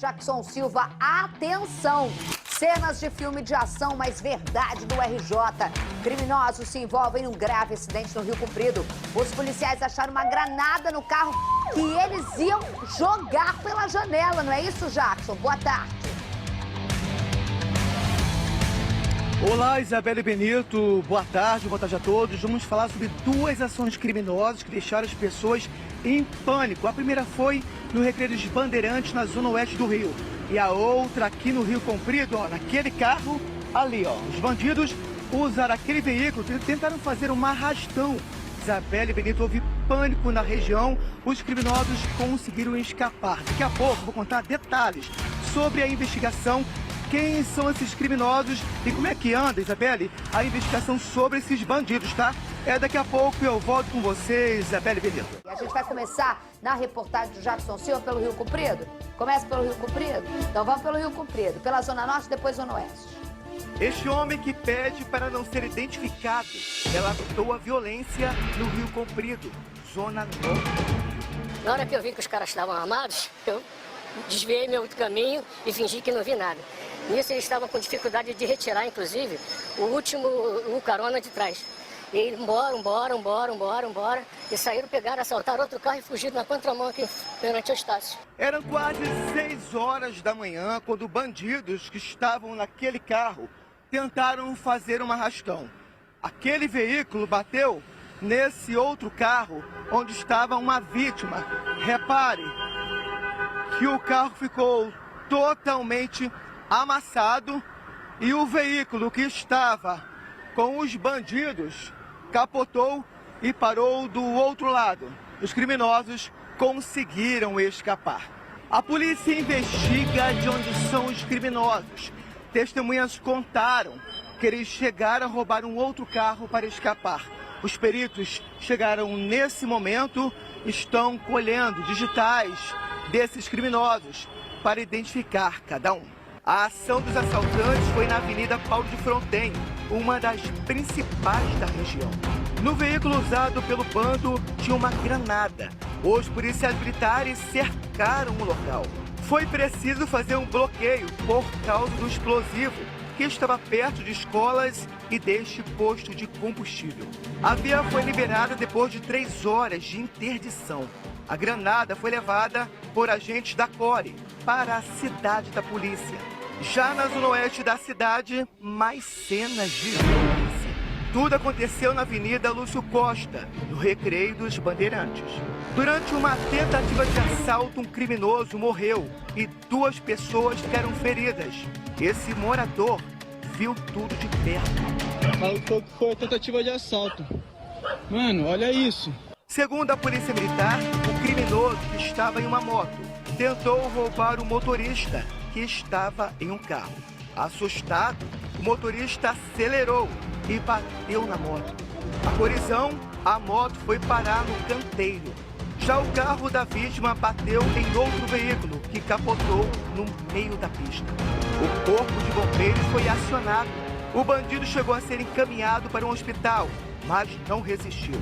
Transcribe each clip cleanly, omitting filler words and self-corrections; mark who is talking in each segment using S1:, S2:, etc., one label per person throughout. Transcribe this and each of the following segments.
S1: Jackson Silva, atenção! Cenas de filme de ação, mas verdade do RJ. Criminosos se envolvem num grave acidente no Rio Comprido. Os policiais acharam uma granada no carro que eles iam jogar pela janela. Não é isso, Jackson? Boa tarde.
S2: Olá, Isabelle Benito. Boa tarde a todos. Vamos falar sobre duas ações criminosas que deixaram as pessoas em pânico. A primeira foi no Recreio dos Bandeirantes, na zona oeste do Rio. E a outra aqui no Rio Comprido, ó, naquele carro ali, ó. Os bandidos usaram aquele veículo, tentaram fazer um arrastão. Isabelle Benito, houve pânico na região. Os criminosos conseguiram escapar. Daqui a pouco vou contar detalhes sobre a investigação. Quem são esses criminosos e como é que anda, Isabelle, a investigação sobre esses bandidos, tá? Daqui a pouco eu volto com você, Isabelle Benito.
S1: A gente vai começar na reportagem do Jackson Silva pelo Rio Comprido? Começa pelo Rio Comprido? Então vamos pelo Rio Comprido, pela Zona Norte e depois Zona Oeste.
S2: Este homem que pede para não ser identificado relatou a violência no Rio Comprido, Zona Norte.
S3: Na hora que eu vi que os caras estavam armados, eu desviei meu caminho e fingi que não vi nada. Nisso eles estavam com dificuldade de retirar, inclusive, o carona de trás. E eles embora. E saíram, pegaram, assaltaram outro carro e fugiram na contramão aqui perante o Estácio.
S2: Eram quase 6 horas da manhã quando bandidos que estavam naquele carro tentaram fazer um arrastão. Aquele veículo bateu nesse outro carro onde estava uma vítima. Repare que o carro ficou totalmente amassado e o veículo que estava com os bandidos capotou e parou do outro lado. Os criminosos conseguiram escapar. A polícia investiga de onde são os criminosos. Testemunhas contaram que eles chegaram a roubar um outro carro para escapar. Os peritos chegaram nesse momento, estão colhendo digitais desses criminosos para identificar cada um. A ação dos assaltantes foi na Avenida Paulo de Fronten, uma das principais da região. No veículo usado pelo bando tinha uma granada. Os policiais militares cercaram o local. Foi preciso fazer um bloqueio por causa do explosivo, que estava perto de escolas e deste posto de combustível. A via foi liberada depois de 3 horas de interdição. A granada foi levada por agentes da CORE para a cidade da polícia. Já na zona oeste da cidade, mais cenas de violência. Tudo aconteceu na Avenida Lúcio Costa, no Recreio dos Bandeirantes. Durante uma tentativa de assalto, um criminoso morreu e 2 pessoas ficaram feridas. Esse morador viu tudo de perto.
S4: Foi tentativa de assalto. Mano, olha isso.
S2: Segundo a polícia militar, o criminoso que estava em uma moto tentou roubar o motorista que estava em um carro. Assustado, o motorista acelerou e bateu na moto. A colisão, a moto foi parar no canteiro. Já o carro da vítima bateu em outro veículo que capotou no meio da pista. O corpo de bombeiros foi acionado. O bandido chegou a ser encaminhado para um hospital, mas não resistiu.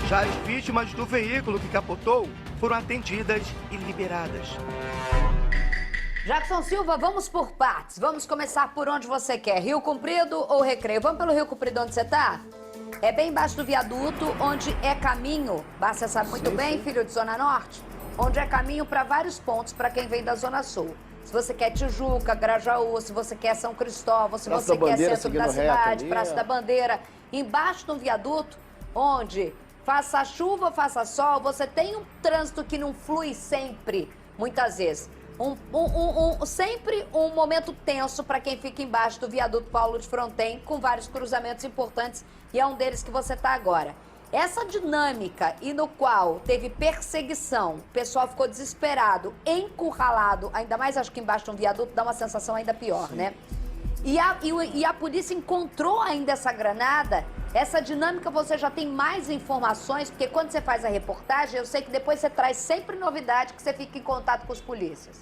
S2: Já as vítimas do veículo que capotou foram atendidas e liberadas.
S1: Jackson Silva, vamos por partes. Vamos começar por onde você quer, Rio Comprido ou Recreio? Vamos pelo Rio Comprido, onde você tá? É bem embaixo do viaduto, onde é caminho, você sabe muito bem, filho de Zona Norte, onde é caminho para vários pontos para quem vem da Zona Sul. Se você quer Tijuca, Grajaú, se você quer São Cristóvão, se você quer centro da cidade, Praça da Bandeira, embaixo do viaduto, onde faça chuva, faça sol, você tem um trânsito que não flui sempre, muitas vezes. Sempre um momento tenso para quem fica embaixo do viaduto Paulo de Fronten, com vários cruzamentos importantes, e é um deles que você está agora. Essa dinâmica e no qual teve perseguição, o pessoal ficou desesperado, encurralado, ainda mais acho que embaixo de um viaduto dá uma sensação ainda pior, né? E a polícia encontrou ainda essa granada. Essa dinâmica você já tem mais informações, porque quando você faz a reportagem, eu sei que depois você traz sempre novidade, que você fica em contato com os polícias.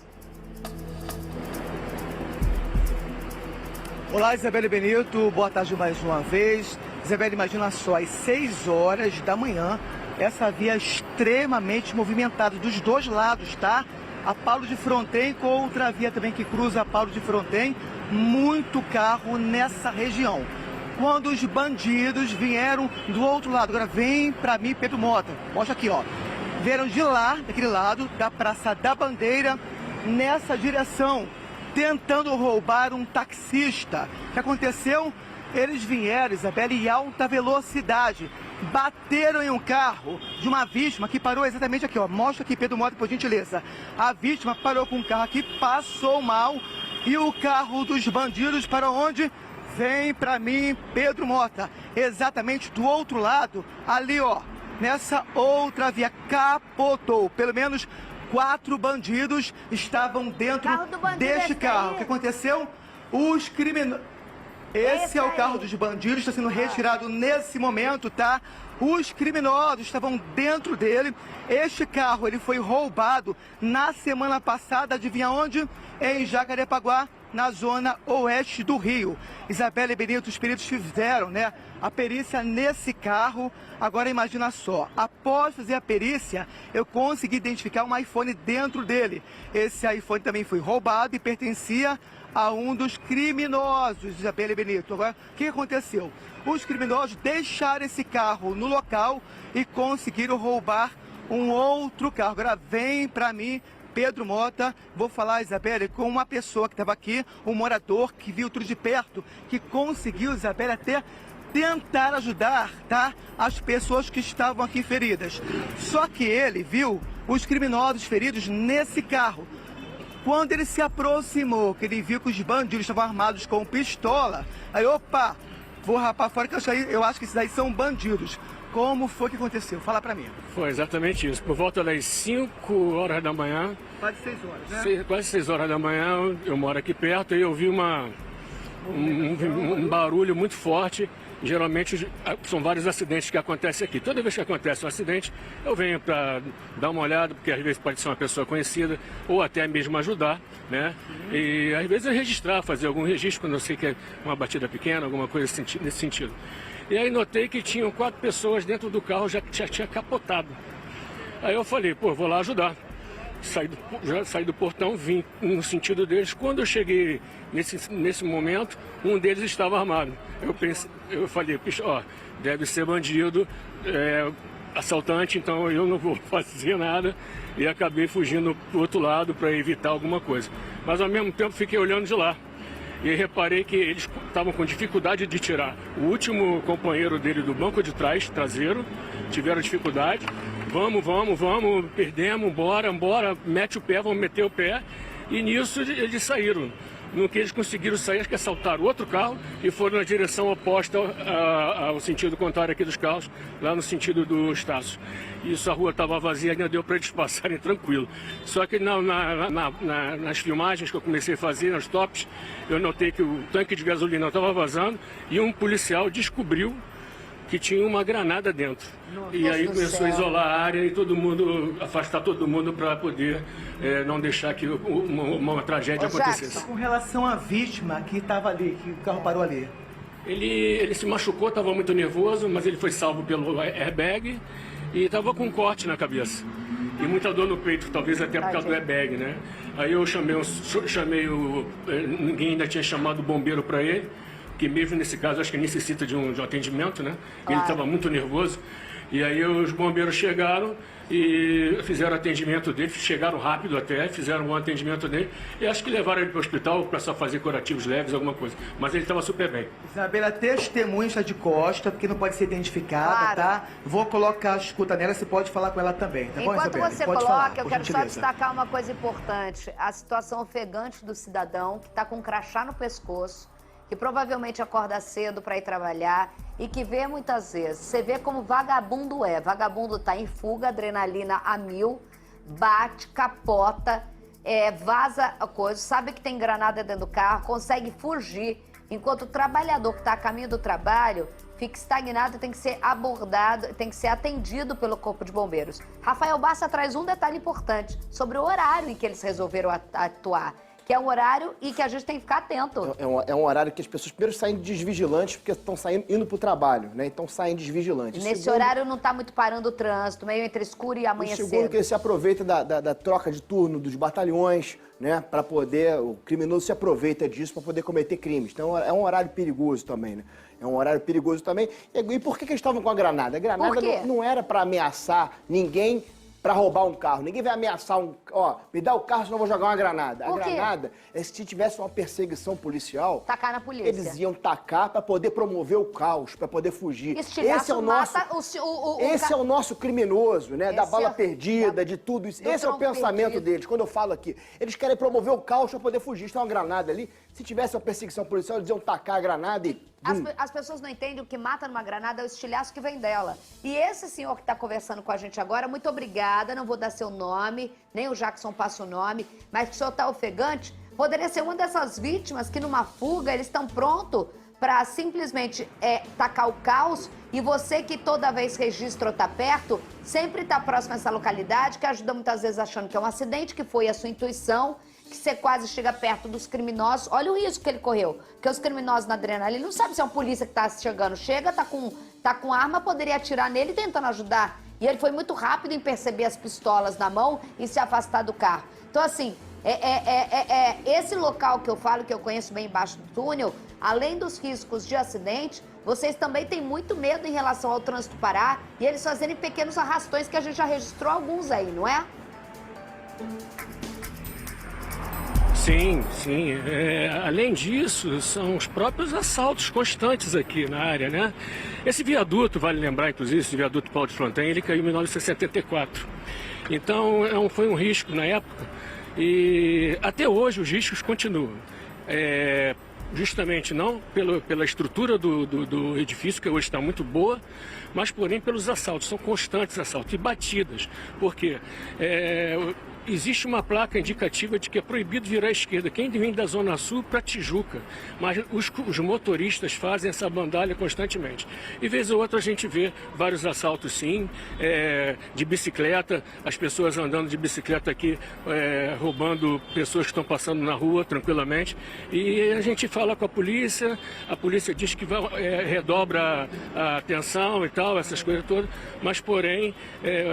S2: Olá, Isabelle Benito, boa tarde mais uma vez. Isabelle, imagina só, às 6 horas da manhã, essa via extremamente movimentada dos dois lados, tá? a Paulo de Fronten, com outra via também que cruza a Paulo de Fronten, muito carro nessa região. Quando os bandidos vieram do outro lado, agora vem para mim Pedro Mota, mostra aqui, ó. Vieram de lá, daquele lado, da Praça da Bandeira, nessa direção, tentando roubar um taxista. O que aconteceu? Eles vieram, Isabela, em alta velocidade, bateram em um carro de uma vítima que parou exatamente aqui, ó. Mostra aqui, Pedro Mota, por gentileza. A vítima parou com um carro aqui, passou mal, e o carro dos bandidos para onde? Vem para mim, Pedro Mota, exatamente do outro lado, ali, ó, nessa outra via, capotou. Pelo menos 4 bandidos estavam dentro deste carro. O que aconteceu? Os criminosos... Esse é o carro dos bandidos, está sendo retirado nesse momento, tá? Os criminosos estavam dentro dele. Este carro, ele foi roubado na semana passada, adivinha onde? Em Jacarepaguá, na zona oeste do Rio. Isabela e Benito, os peritos fizeram, né, a perícia nesse carro. Agora imagina só, após fazer a perícia, eu consegui identificar um iPhone dentro dele. Esse iPhone também foi roubado e pertencia a um dos criminosos, Isabela e Benito. Agora, o que aconteceu? Os criminosos deixaram esse carro no local e conseguiram roubar um outro carro. Agora vem para mim, Pedro Mota, vou falar, Isabela, com uma pessoa que estava aqui, um morador que viu tudo de perto, que conseguiu, Isabela, até tentar ajudar, tá, as pessoas que estavam aqui feridas. Só que ele viu os criminosos feridos nesse carro. Quando ele se aproximou, que ele viu que os bandidos estavam armados com pistola, aí, opa, vou rapar fora que eu acho que esses daí são bandidos. Como foi que aconteceu? Fala pra mim.
S5: Foi exatamente isso. Por volta das 5 horas da manhã...
S2: Quase 6 horas, né?
S5: Quase 6 horas da manhã, eu moro aqui perto e eu vi um barulho muito forte. Geralmente são vários acidentes que acontecem aqui. Toda vez que acontece um acidente, eu venho para dar uma olhada, porque às vezes pode ser uma pessoa conhecida, ou até mesmo ajudar, né? E às vezes registrar, fazer algum registro, quando eu sei que é uma batida pequena, alguma coisa nesse sentido. E aí notei que tinham 4 pessoas dentro do carro, já tinha capotado. Aí eu falei, pô, vou lá ajudar. Saí do portão, vim no sentido deles. Quando eu cheguei nesse momento, um deles estava armado. Eu falei, ó, deve ser bandido, assaltante, então eu não vou fazer nada. E acabei fugindo para o outro lado para evitar alguma coisa. Mas ao mesmo tempo fiquei olhando de lá. E aí reparei que eles estavam com dificuldade de tirar o último companheiro dele do banco de trás, traseiro. Tiveram dificuldade. Vamos, perdemos, bora, mete o pé, vamos meter o pé. E nisso eles saíram. No que eles conseguiram sair, acho que assaltaram outro carro e foram na direção oposta ao sentido contrário aqui dos carros, lá no sentido do Estácio. Isso, a rua estava vazia, ainda deu para eles passarem tranquilo. Só que nas filmagens que eu comecei a fazer, nos tops, eu notei que o tanque de gasolina estava vazando e um policial descobriu que tinha uma granada dentro.
S1: Nossa,
S5: e aí começou a isolar a área e afastar todo mundo para poder não deixar que uma tragédia acontecesse.
S2: Com relação à vítima que estava ali, que o carro parou ali.
S5: Ele se machucou, estava muito nervoso, mas ele foi salvo pelo airbag e estava com um corte na cabeça. E muita dor no peito, talvez até por causa do airbag, né? Aí eu ninguém ainda tinha chamado o bombeiro para ele, que mesmo nesse caso acho que necessita de um atendimento, né? Ele estava muito nervoso. E aí os bombeiros chegaram e fizeram atendimento dele, chegaram rápido até, fizeram um atendimento dele. E acho que levaram ele para o hospital para só fazer curativos leves, alguma coisa. Mas ele estava super bem.
S2: Isabela, testemunha está de costa, porque não pode ser identificada,
S1: Claro.
S2: Tá? Vou colocar a escuta nela, você pode falar com ela também, tá bom,
S1: Enquanto
S2: Isabela?
S1: você
S2: Pode
S1: coloca,
S2: falar,
S1: eu
S2: por
S1: quero só
S2: gentileza.
S1: destacar uma coisa importante. A situação ofegante do cidadão que está com um crachá no pescoço, que provavelmente acorda cedo para ir trabalhar e que vê muitas vezes. Você vê como vagabundo é. Vagabundo está em fuga, adrenalina a 1000, bate, capota, vaza a coisa, sabe que tem granada dentro do carro, consegue fugir, enquanto o trabalhador que está a caminho do trabalho fica estagnado e tem que ser abordado, tem que ser atendido pelo Corpo de Bombeiros. Rafael Bassa traz um detalhe importante sobre o horário em que eles resolveram atuar, que é um horário e que a gente tem que ficar atento.
S6: É um horário que as pessoas primeiro saem desvigilantes porque estão indo para o trabalho, né? Então saem desvigilantes.
S1: Nesse horário não está muito parando o trânsito, meio entre escuro e amanhecer.
S6: Segundo, que ele se aproveita da troca de turno dos batalhões, né? Para poder, o criminoso se aproveita disso para poder cometer crimes. Então é um horário perigoso também, né? É um horário perigoso também. E por que eles estavam com a granada? A granada não era para ameaçar ninguém, para roubar um carro. Ninguém vai ameaçar me dá o carro, senão eu vou jogar uma granada. A granada é se tivesse uma perseguição policial...
S1: Tacar na polícia.
S6: Eles iam tacar para poder promover o caos, para poder fugir. Esse é o nosso... Esse é o nosso criminoso, né? Da bala perdida, de tudo isso. Esse é o pensamento deles, quando eu falo aqui. Eles querem promover o caos para poder fugir. Isso é uma granada ali. Se tivesse uma perseguição policial, eles iam tacar a granada e...
S1: As pessoas não entendem o que mata numa granada é o estilhaço que vem dela. E esse senhor que está conversando com a gente agora, muito obrigada, não vou dar seu nome, nem o Jackson passa o nome, mas que o senhor está ofegante, poderia ser uma dessas vítimas que numa fuga eles estão prontos para simplesmente tacar o caos, e você que toda vez registra ou está perto, sempre está próximo a essa localidade, que ajuda muitas vezes achando que é um acidente, que foi a sua intuição, que você quase chega perto dos criminosos. Olha o risco que ele correu, porque os criminosos na adrenalina, ele não sabe se é um polícia que está chegando. Chega, tá com arma, poderia atirar nele tentando ajudar. E ele foi muito rápido em perceber as pistolas na mão e se afastar do carro. Então, assim, esse local que eu falo, que eu conheço bem embaixo do túnel, além dos riscos de acidente, vocês também têm muito medo em relação ao trânsito parar e eles fazerem pequenos arrastões, que a gente já registrou alguns aí, não é?
S5: Sim, sim. Além disso, são os próprios assaltos constantes aqui na área, né? Esse viaduto, vale lembrar, inclusive, esse viaduto Paulo de Fronten, ele caiu em 1974. Então, foi um risco na época e até hoje os riscos continuam. Justamente não pela estrutura do edifício, que hoje está muito boa, mas porém pelos assaltos. São constantes assaltos e batidas. Por quê? Existe uma placa indicativa de que é proibido virar à esquerda. Quem vem da Zona Sul para Tijuca, mas os motoristas fazem essa bandalha constantemente. E vez ou outra a gente vê vários assaltos, sim, de bicicleta, as pessoas andando de bicicleta aqui, roubando pessoas que estão passando na rua tranquilamente. E a gente fala com a polícia diz que redobra a atenção e tal, essas coisas todas, mas porém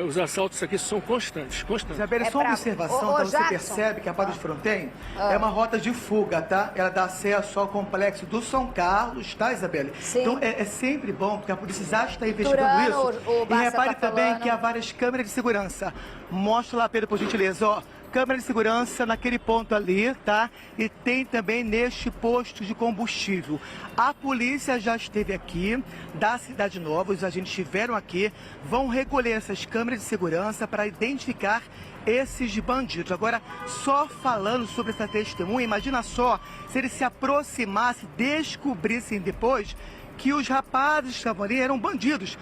S5: os assaltos aqui são constantes.
S2: Isabelle, só uma observação, então você percebe que a Paulo de Fronten é uma rota de fuga, tá? Ela dá acesso ao complexo do São Carlos, tá, Isabelle?
S1: Sim.
S2: Então é sempre bom, porque a polícia já está investigando isso. E repare também que há várias câmeras de segurança. Mostra lá, Pedro, por gentileza, ó. Câmera de segurança naquele ponto ali, tá? E tem também neste posto de combustível. A polícia já esteve aqui, da Cidade Nova, os agentes estiveram aqui, vão recolher essas câmeras de segurança para identificar esses bandidos. Agora, só falando sobre essa testemunha, imagina só se eles se aproximassem, descobrissem depois que os rapazes que estavam ali eram bandidos.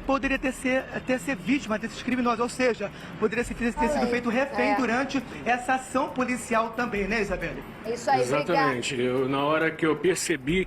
S2: Poderia ter sido vítima desses criminosos, ou seja, poderia ter sido feito refém durante essa ação policial também, né, Isabelle?
S1: Isso aí,
S5: exatamente. Na hora que eu percebi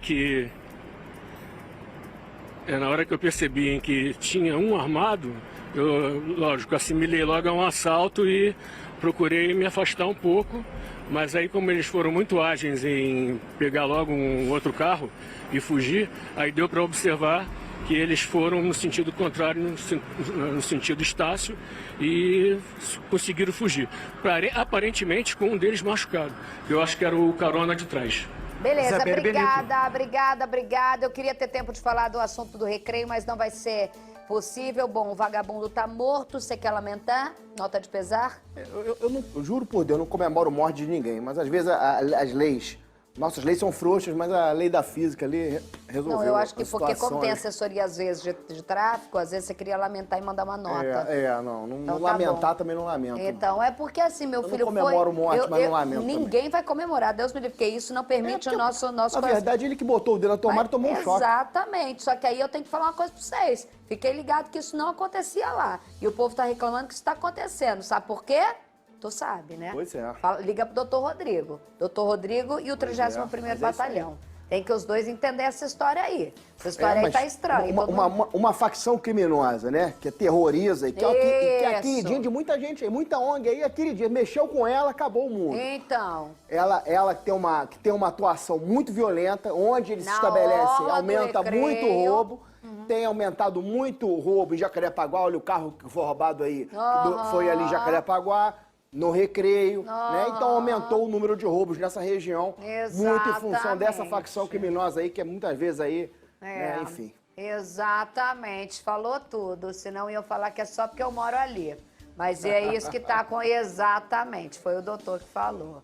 S5: em que tinha um armado, eu, lógico, assimilei logo a um assalto e procurei me afastar um pouco, mas aí como eles foram muito ágeis em pegar logo um outro carro e fugir, aí deu para observar que eles foram no sentido contrário, no sentido Estácio, e conseguiram fugir. Aparentemente com um deles machucado, que eu acho que era o carona de trás.
S1: Beleza, obrigada. Eu queria ter tempo de falar do assunto do recreio, mas não vai ser possível. Bom, o vagabundo tá morto, você quer lamentar? Nota de pesar?
S6: Eu juro por Deus, eu não comemoro morte de ninguém, mas às vezes as leis... Nossas leis são frouxas, mas a lei da física ali resolveu.
S1: Não, eu acho que porque como tem assessoria às vezes de tráfico, às vezes você queria lamentar e mandar uma nota.
S6: Não
S1: então,
S6: lamentar bom. Também não lamento.
S1: Então, é porque assim, meu filho
S6: foi... Eu não comemoro morte, mas não lamento
S1: ninguém
S6: também.
S1: vai comemorar, Deus me livre, porque isso não permite o nosso
S6: Na verdade, ele que botou o dedo na tomada e tomou um choque.
S1: Exatamente, só que aí eu tenho que falar uma coisa pra vocês. Fiquei ligado que isso não acontecia lá. E o povo tá reclamando que isso tá acontecendo. Sabe por quê? Tu sabe, né?
S6: Pois é.
S1: Liga pro doutor Rodrigo. Doutor Rodrigo e o 31º Batalhão. Tem que os dois entender essa história aí. Essa história aí
S6: mas
S1: tá estranha.
S6: Uma facção criminosa, né? Que terroriza e que é a queridinha
S1: Isso.
S6: de muita gente, muita ONG aí, a queridinha. Mexeu com ela, acabou o mundo.
S1: Então,
S6: Ela que tem uma atuação muito violenta, onde ele se
S1: Na
S6: estabelece,
S1: orla do
S6: aumenta
S1: recreio.
S6: muito o roubo. Tem aumentado muito o roubo em Jacarepaguá. Olha o carro que foi roubado aí, foi ali em Jacarepaguá, no Recreio, né? Então aumentou o número de roubos nessa região, muito em função dessa
S1: Exatamente.
S6: facção criminosa aí, que é muitas vezes aí, né? Enfim.
S1: Exatamente, falou tudo. Senão iam falar que é só porque eu moro ali. Mas é isso que tá com exatamente. Foi o doutor que falou.